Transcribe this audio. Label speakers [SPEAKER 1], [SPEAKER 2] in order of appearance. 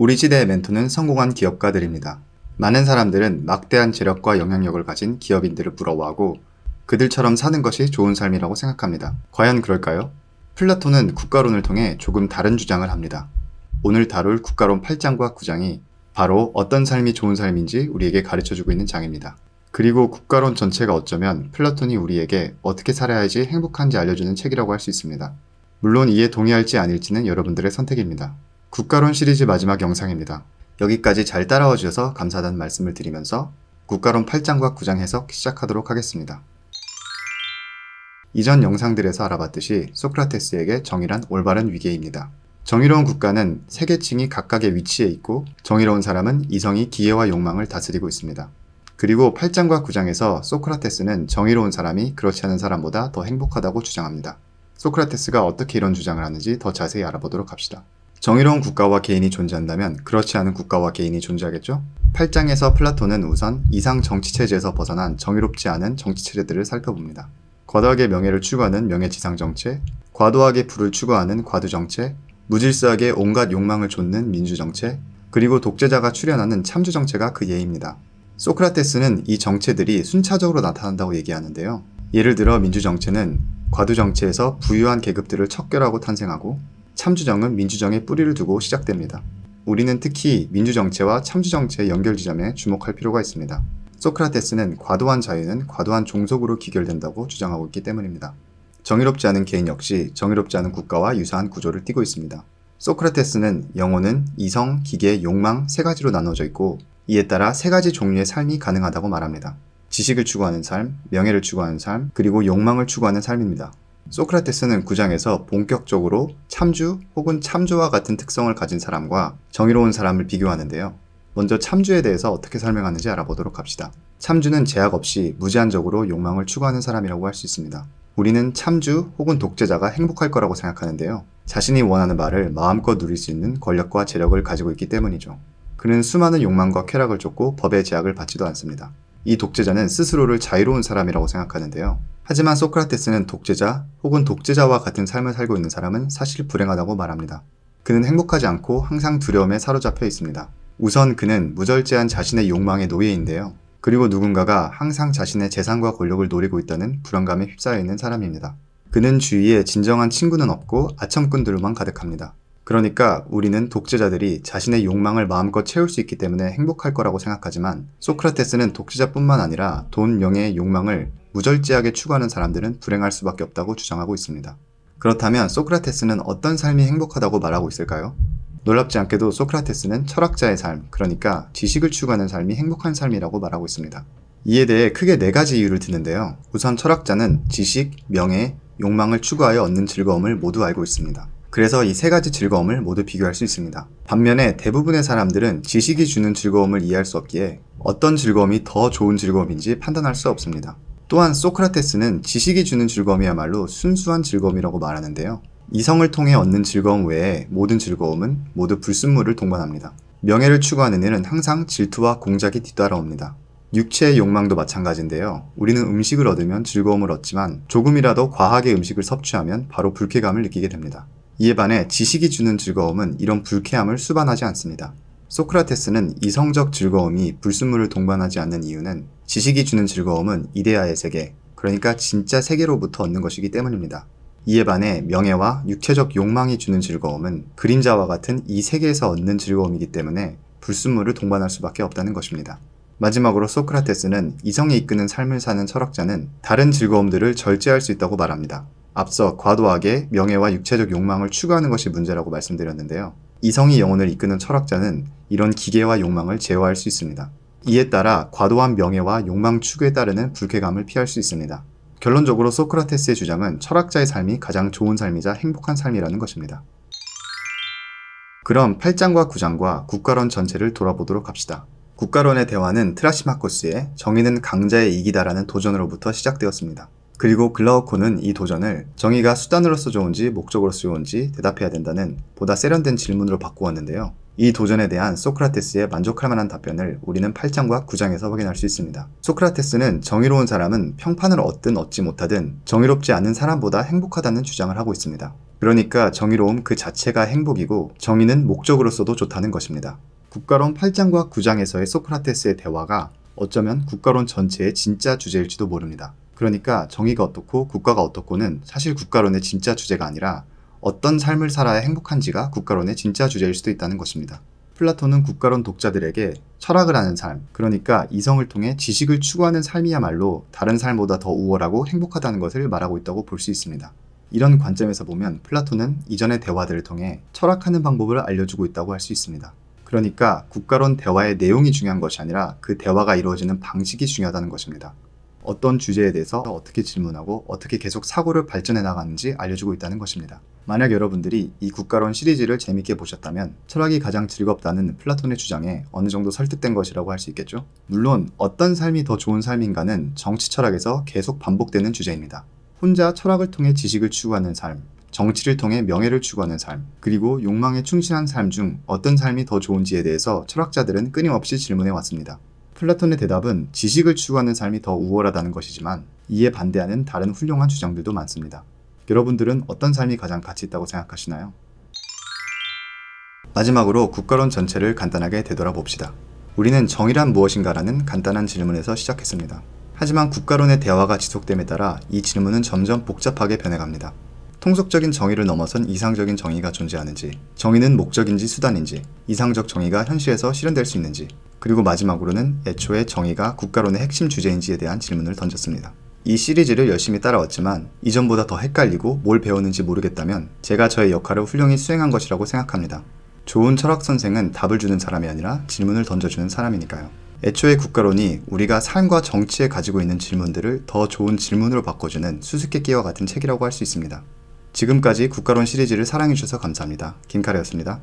[SPEAKER 1] 우리 시대의 멘토는 성공한 기업가들입니다. 많은 사람들은 막대한 재력과 영향력을 가진 기업인들을 부러워하고 그들처럼 사는 것이 좋은 삶이라고 생각합니다. 과연 그럴까요? 플라톤은 국가론을 통해 조금 다른 주장을 합니다. 오늘 다룰 국가론 8장과 9장이 바로 어떤 삶이 좋은 삶인지 우리에게 가르쳐주고 있는 장입니다. 그리고 국가론 전체가 어쩌면 플라톤이 우리에게 어떻게 살아야지 행복한지 알려주는 책이라고 할 수 있습니다. 물론 이에 동의할지 아닐지는 여러분들의 선택입니다. 국가론 시리즈 마지막 영상입니다. 여기까지 잘 따라와 주셔서 감사하다는 말씀을 드리면서 국가론 8장과 9장 해석 시작하도록 하겠습니다. 이전 영상들에서 알아봤듯이 소크라테스에게 정의란 올바른 위계입니다. 정의로운 국가는 세 계층이 각각의 위치에 있고 정의로운 사람은 이성이 기회와 욕망을 다스리고 있습니다. 그리고 8장과 9장에서 소크라테스는 정의로운 사람이 그렇지 않은 사람보다 더 행복하다고 주장합니다. 소크라테스가 어떻게 이런 주장을 하는지 더 자세히 알아보도록 합시다. 정의로운 국가와 개인이 존재한다면 그렇지 않은 국가와 개인이 존재하겠죠? 8장에서 플라톤은 우선 이상 정치체제에서 벗어난 정의롭지 않은 정치체제들을 살펴봅니다. 과도하게 명예를 추구하는 명예지상정체, 과도하게 부를 추구하는 과두정체, 무질서하게 온갖 욕망을 좇는 민주정체, 그리고 독재자가 출현하는 참주정체가 그 예입니다. 소크라테스는 이 정체들이 순차적으로 나타난다고 얘기하는데요. 예를 들어 민주정체는 과두정체에서 부유한 계급들을 척결하고 탄생하고 참주정은 민주정에 뿌리를 두고 시작됩니다. 우리는 특히 민주정체와 참주정체의 연결 지점에 주목할 필요가 있습니다. 소크라테스는 과도한 자유는 과도한 종속으로 귀결된다고 주장하고 있기 때문입니다. 정의롭지 않은 개인 역시 정의롭지 않은 국가와 유사한 구조를 띠고 있습니다. 소크라테스는 영혼은 이성, 기계, 욕망 세 가지로 나눠져 있고 이에 따라 세 가지 종류의 삶이 가능하다고 말합니다. 지식을 추구하는 삶, 명예를 추구하는 삶, 그리고 욕망을 추구하는 삶입니다. 소크라테스는 9장에서 본격적으로 참주 혹은 참조와 같은 특성을 가진 사람과 정의로운 사람을 비교하는데요. 먼저 참주에 대해서 어떻게 설명하는지 알아보도록 합시다. 참주는 제약 없이 무제한적으로 욕망을 추구하는 사람이라고 할 수 있습니다. 우리는 참주 혹은 독재자가 행복할 거라고 생각하는데요. 자신이 원하는 바를 마음껏 누릴 수 있는 권력과 재력을 가지고 있기 때문이죠. 그는 수많은 욕망과 쾌락을 쫓고 법의 제약을 받지도 않습니다. 이 독재자는 스스로를 자유로운 사람이라고 생각하는데요. 하지만 소크라테스는 독재자 혹은 독재자와 같은 삶을 살고 있는 사람은 사실 불행하다고 말합니다. 그는 행복하지 않고 항상 두려움에 사로잡혀 있습니다. 우선 그는 무절제한 자신의 욕망의 노예인데요. 그리고 누군가가 항상 자신의 재산과 권력을 노리고 있다는 불안감에 휩싸여 있는 사람입니다. 그는 주위에 진정한 친구는 없고 아첨꾼들로만 가득합니다. 그러니까 우리는 독재자들이 자신의 욕망을 마음껏 채울 수 있기 때문에 행복할 거라고 생각하지만 소크라테스는 독재자뿐만 아니라 돈, 명예의 욕망을 무절제하게 추구하는 사람들은 불행할 수밖에 없다고 주장하고 있습니다. 그렇다면 소크라테스는 어떤 삶이 행복하다고 말하고 있을까요? 놀랍지 않게도 소크라테스는 철학자의 삶, 그러니까 지식을 추구하는 삶이 행복한 삶이라고 말하고 있습니다. 이에 대해 크게 4가지 이유를 드는데요. 우선 철학자는 지식, 명예, 욕망을 추구하여 얻는 즐거움을 모두 알고 있습니다. 그래서 이 3가지 즐거움을 모두 비교할 수 있습니다. 반면에 대부분의 사람들은 지식이 주는 즐거움을 이해할 수 없기에 어떤 즐거움이 더 좋은 즐거움인지 판단할 수 없습니다. 또한 소크라테스는 지식이 주는 즐거움이야말로 순수한 즐거움이라고 말하는데요. 이성을 통해 얻는 즐거움 외에 모든 즐거움은 모두 불순물을 동반합니다. 명예를 추구하는 일은 항상 질투와 공작이 뒤따라옵니다. 육체의 욕망도 마찬가지인데요. 우리는 음식을 얻으면 즐거움을 얻지만 조금이라도 과하게 음식을 섭취하면 바로 불쾌감을 느끼게 됩니다. 이에 반해 지식이 주는 즐거움은 이런 불쾌함을 수반하지 않습니다. 소크라테스는 이성적 즐거움이 불순물을 동반하지 않는 이유는 지식이 주는 즐거움은 이데아의 세계, 그러니까 진짜 세계로부터 얻는 것이기 때문입니다. 이에 반해 명예와 육체적 욕망이 주는 즐거움은 그림자와 같은 이 세계에서 얻는 즐거움이기 때문에 불순물을 동반할 수밖에 없다는 것입니다. 마지막으로 소크라테스는 이성이 이끄는 삶을 사는 철학자는 다른 즐거움들을 절제할 수 있다고 말합니다. 앞서 과도하게 명예와 육체적 욕망을 추구하는 것이 문제라고 말씀드렸는데요. 이성이 영혼을 이끄는 철학자는 이런 기계와 욕망을 제어할 수 있습니다. 이에 따라 과도한 명예와 욕망 추구에 따르는 불쾌감을 피할 수 있습니다. 결론적으로 소크라테스의 주장은 철학자의 삶이 가장 좋은 삶이자 행복한 삶이라는 것입니다. 그럼 8장과 9장과 국가론 전체를 돌아보도록 합시다. 국가론의 대화는 트라시마코스의 정의는 강자의 이기다라는 도전으로부터 시작되었습니다. 그리고 글라우콘은 이 도전을 정의가 수단으로서 좋은지 목적으로서 좋은지 대답해야 된다는 보다 세련된 질문으로 바꾸었는데요. 이 도전에 대한 소크라테스의 만족할 만한 답변을 우리는 8장과 9장에서 확인할 수 있습니다. 소크라테스는 정의로운 사람은 평판을 얻든 얻지 못하든 정의롭지 않은 사람보다 행복하다는 주장을 하고 있습니다. 그러니까 정의로움 그 자체가 행복이고 정의는 목적으로서도 좋다는 것입니다. 국가론 8장과 9장에서의 소크라테스의 대화가 어쩌면 국가론 전체의 진짜 주제일지도 모릅니다. 그러니까 정의가 어떻고 국가가 어떻고는 사실 국가론의 진짜 주제가 아니라 어떤 삶을 살아야 행복한지가 국가론의 진짜 주제일 수도 있다는 것입니다. 플라톤은 국가론 독자들에게 철학을 하는 삶, 그러니까 이성을 통해 지식을 추구하는 삶이야말로 다른 삶보다 더 우월하고 행복하다는 것을 말하고 있다고 볼 수 있습니다. 이런 관점에서 보면 플라톤은 이전의 대화들을 통해 철학하는 방법을 알려주고 있다고 할 수 있습니다. 그러니까 국가론 대화의 내용이 중요한 것이 아니라 그 대화가 이루어지는 방식이 중요하다는 것입니다. 어떤 주제에 대해서 어떻게 질문하고 어떻게 계속 사고를 발전해 나가는지 알려주고 있다는 것입니다. 만약 여러분들이 이 국가론 시리즈를 재밌게 보셨다면 철학이 가장 즐겁다는 플라톤의 주장에 어느 정도 설득된 것이라고 할 수 있겠죠? 물론 어떤 삶이 더 좋은 삶인가는 정치 철학에서 계속 반복되는 주제입니다. 혼자 철학을 통해 지식을 추구하는 삶, 정치를 통해 명예를 추구하는 삶, 그리고 욕망에 충실한 삶 중 어떤 삶이 더 좋은지에 대해서 철학자들은 끊임없이 질문해 왔습니다. 플라톤의 대답은 지식을 추구하는 삶이 더 우월하다는 것이지만 이에 반대하는 다른 훌륭한 주장들도 많습니다. 여러분들은 어떤 삶이 가장 가치 있다고 생각하시나요? 마지막으로 국가론 전체를 간단하게 되돌아봅시다. 우리는 정의란 무엇인가라는 간단한 질문에서 시작했습니다. 하지만 국가론의 대화가 지속됨에 따라 이 질문은 점점 복잡하게 변해갑니다. 통속적인 정의를 넘어선 이상적인 정의가 존재하는지, 정의는 목적인지 수단인지, 이상적 정의가 현실에서 실현될 수 있는지, 그리고 마지막으로는 애초에 정의가 국가론의 핵심 주제인지에 대한 질문을 던졌습니다. 이 시리즈를 열심히 따라왔지만 이전보다 더 헷갈리고 뭘 배웠는지 모르겠다면 제가 저의 역할을 훌륭히 수행한 것이라고 생각합니다. 좋은 철학 선생은 답을 주는 사람이 아니라 질문을 던져주는 사람이니까요. 애초에 국가론이 우리가 삶과 정치에 가지고 있는 질문들을 더 좋은 질문으로 바꿔주는 수수께끼와 같은 책이라고 할 수 있습니다. 지금까지 국가론 시리즈를 사랑해주셔서 감사합니다. 김카레였습니다.